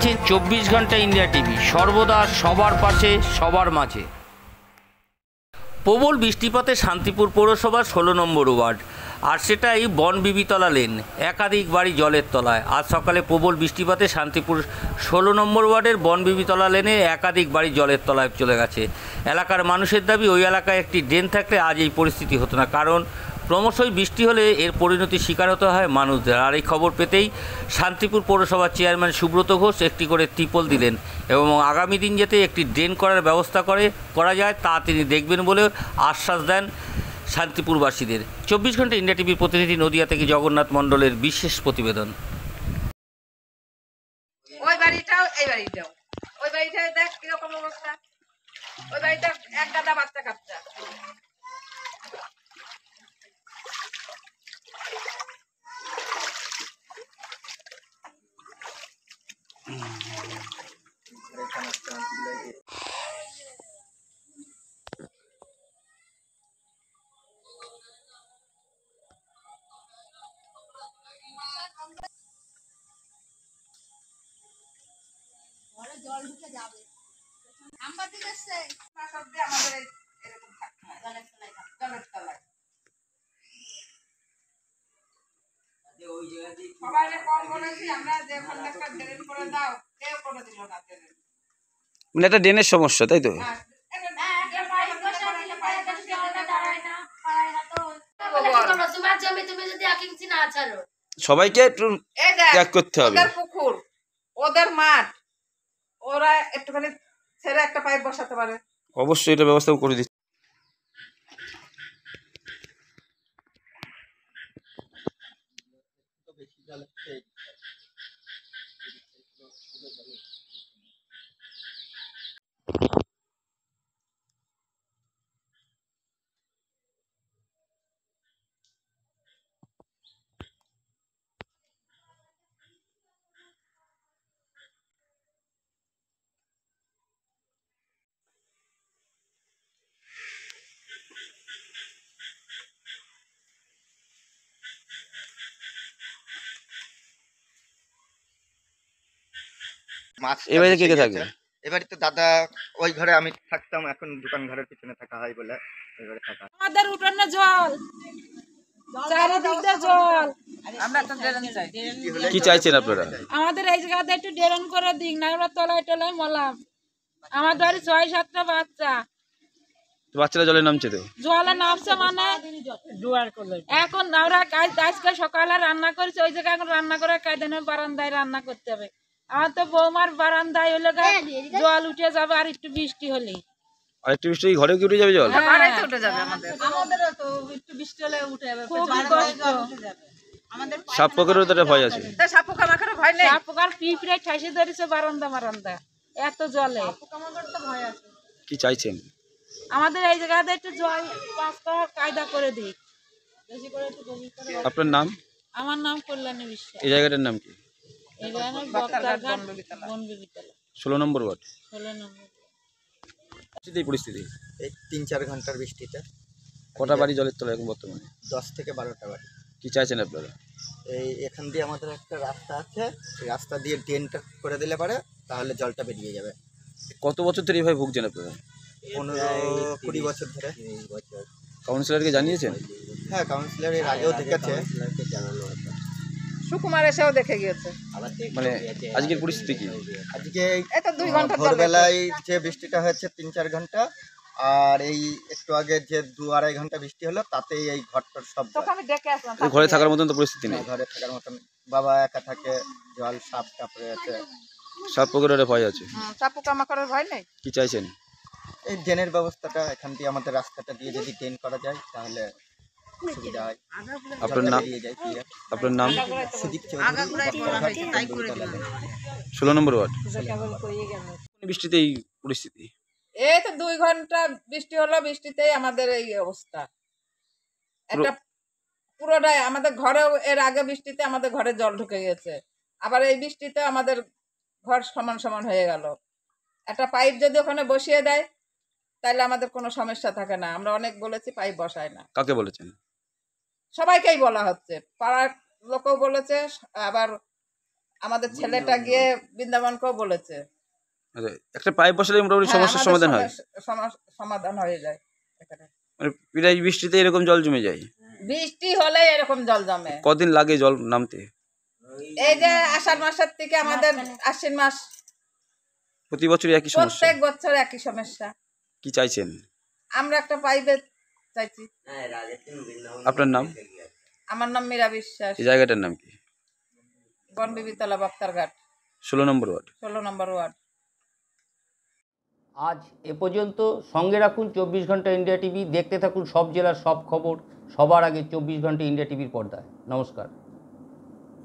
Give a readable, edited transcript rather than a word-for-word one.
দেখছেন 24 ঘন্টা India TV, সর্বদা সবার পাশে সবার মাঝে। প্রবল বৃষ্টিপাতে শান্তিপুর পৌরসভার 16 নম্বর ওয়ার্ড, আর সেটাই বনবিবিতলা লেন, একাধিক বাড়ি জলের তলায়। আজ সকালে প্রবল বৃষ্টিপাতে শান্তিপুর 16 নম্বর ওয়ার্ডের বনবিবিতলা লেনে একাধিক বাড়ি জলের তলায় চলে গেছে। এলাকার মানুষের দাবি, ওই এলাকায় একটি ড্রেন থাকলে আজ এই পরিস্থিতি হতো না, কারণ ক্রমশই বৃষ্টি হলে এর পরিণতির শিকার হতে হয় মানুষদের। আর এই খবর পেতেই শান্তিপুর পৌরসভার চেয়ারম্যান সুব্রত ঘোষ একটি করে ত্রিপল দিলেন এবং আগামী দিন যাতে একটি ড্রেন করার ব্যবস্থা করা যায় তা তিনি দেখবেন বলে আশ্বাস দেন শান্তিপুরবাসীদের। 24 ঘন্টা ইন্ডিয়া টিভির প্রতিনিধি নদিয়া থেকে জগন্নাথ মণ্ডলের বিশেষ প্রতিবেদন। ওই বাড়িটাও এই বাড়িটাও, ওই বাড়িটায় দেখ কিরকম অবস্থা, ওই বাড়িটা এক গাদা বাচ্চা কাচ্চা। জল ঢুকে যাবে আমাদের এরকম জলের তলায় সবাই কম বলেছি আমরা যে একটা ড্রেন করে দাও, কেউ করে দিল না ড্রেন। মানে একটা ড্রেনের সমস্যা, তাই তো? সবাইকে একটু ত্যাগ করতে হবে। ওদের পুকুর, ওদের মাঠ, ওরা একটুখানি ছেড়ে একটা পাইপ বসাতে পারে। অবশ্যই এটা ব্যবস্থা করে দিচ্ছি। এবারে কে কে থাকে? এবারে তো দাদা ওই ঘরে আমি থাকতাম, এখন দোকান ঘরের পিছনে থাকা হয় বলে ওই ঘরে থাকা। আমাদের উঠোনে জল, চারিদিকে জল, আমরা তো ড্রেন চাই। কি চাইছেন আপনারা? আমাদের এই জায়গাতে একটু ড্রেন করে দিন, না আমরা তলায় টলায় মলাম। আমার বাড়ি 6-7টা বাচ্চা, বাচ্চারা জলে নামছে তো? জলে নামছে মানে এখন আমরা আজকে সকালে রান্না করেছি, ওই জায়গায় এখন রান্না করে কায়দানে বারান্দায় রান্না করতে হবে। আমার তো বৌমার বারান্দায় হলে জল উঠে যাবে, আর একটু বৃষ্টি হলে আরেকটু বৃষ্টি ঘরে কি উঠে যাবে জল? উঠে যাবে, আমাদেরও তো একটু বৃষ্টি হলে উঠে যাবে, খুব কষ্ট। সাপ পোকারও তো একটা ভয় আছে। সাপ পোকা মাখার ভয় নেই, সাপ পোকার পিঁপড়ে ঠাসে ধরেছে বারান্দা এত জলে, ভয় আছে। কি চাইছেন? আমাদের এই জায়গাতে একটু জল পাস করার কায়দা করে দিই, বেশি করে একটু গভীর করে। আপনার নাম? আমার নাম কল্যাণী বিশ্বাস। এই জায়গাটার নাম কি? এই জায়গার বক্তারঘাট বনবিবিতলা 16 নম্বর ওয়ার্ড। 16 নম্বর। এই পরিস্থিতি এই 3-4 ঘন্টার বৃষ্টিতে কটা বাড়ি জলের তলায় এখন বর্তমানে? 10 থেকে 12টা বাড়ি। কি চাইছেন আপনারা? এই এখান দিয়ে আমাদের একটা রাস্তা আছে, সেই রাস্তা দিয়ে ড্রেনটা করে দিলে পারে, তাহলে জলটা বেরিয়ে যাবে। কত বছর ধরে এইভাবে ভুগছেন আপনারা? 15-20 বছর ধরে। কাউন্সিলরকে জানিয়েছেন? হ্যাঁ, কাউন্সিলর এর আগেও দেখেছে, সুকুমার এসেও দেখে গিয়েছে। মানে আজকের পরিস্থিতি কি? আজকে এই তো 2 ঘন্টা ভোরবেলায় যে বৃষ্টিটা হয়েছে 3-4 ঘন্টা, আর এই একটু আগে যে 2-2.5 ঘন্টা বৃষ্টি হলো, তাতেই এই ঘরটার সব তখন আমি ডেকে আসলাম। ঘরে থাকার মতন তো পরিস্থিতি নেই। ঘরে থাকার মতন, বাবা একা থাকে, জল সাপ টাপড়ে আছে, সাপ পোকারের ভয় আছে। সাপ পোকা মাকড়ের ভয় নেই। কি চাইছেন? এই ড্রেনের ব্যবস্থাটা এখান দিয়ে আমাদের রাস্তাটা দিয়ে যদি ড্রেন করা যায় তাহলে সুবিধা হয়। আপনার নাম? আপনার নাম? সুদীপ চৌধুরী, 16 নম্বর ওয়ার্ড। বৃষ্টিতে এই পরিস্থিতি। এই তো 2 ঘন্টা বৃষ্টি হলো, বৃষ্টিতেই আমাদের এই অবস্থা। একটা পুরোটাই আমাদের ঘরেও, এর আগে বৃষ্টিতে আমাদের ঘরে জল ঢুকে গেছে, আবার এই বৃষ্টিতে আমাদের ঘর সমান সমান হয়ে গেল। একটা পাইপ যদি ওখানে বসিয়ে দেয় তাহলে আমাদের কোনো সমস্যা থাকে না। আমরা অনেক বলেছি, পাইপ বসায় না। কাকে বলেছেন? সবাইকেই বলা হচ্ছে, পাড়ার লোকও বলেছে, আবার আমাদের ছেলেটা গিয়ে বৃন্দাবনকেও বলেছে। আচ্ছা, একটা পাইপ বসালে মোটামুটি হ্যাঁ, সমস্যার আমাদের সমাধান হয়। সমাধান হয়ে যায় এখানে। মানে প্রায় বৃষ্টিতে এরকম জল জমে যায়। বৃষ্টি হলে এরকম জল জমে। কদিন লাগে জল নামতে? এই যে আষাঢ় মাসের থেকে আমাদের আশ্বিন মাস, প্রতি বছরই একই সমস্যা। প্রত্যেক বছর একই সমস্যা। কি চাইছেন? আমরা একটা পাইপের চাইছি। আপনার নাম? আমার নাম মীরা বিশ্বাস, এই জায়গাটার নাম কি? বনবিবিতলা, বক্তারঘাট, 16 নম্বর ওয়ার্ড। 16 নম্বর ওয়ার্ড। আজ এ পর্যন্ত। সঙ্গে রাখুন 24 ঘন্টা ইন্ডিয়া টিভি। দেখতে থাকুন সব জেলার সব খবর সবার আগে 24 ঘন্টা ইন্ডিয়া টিভির পর্দায়। নমস্কার।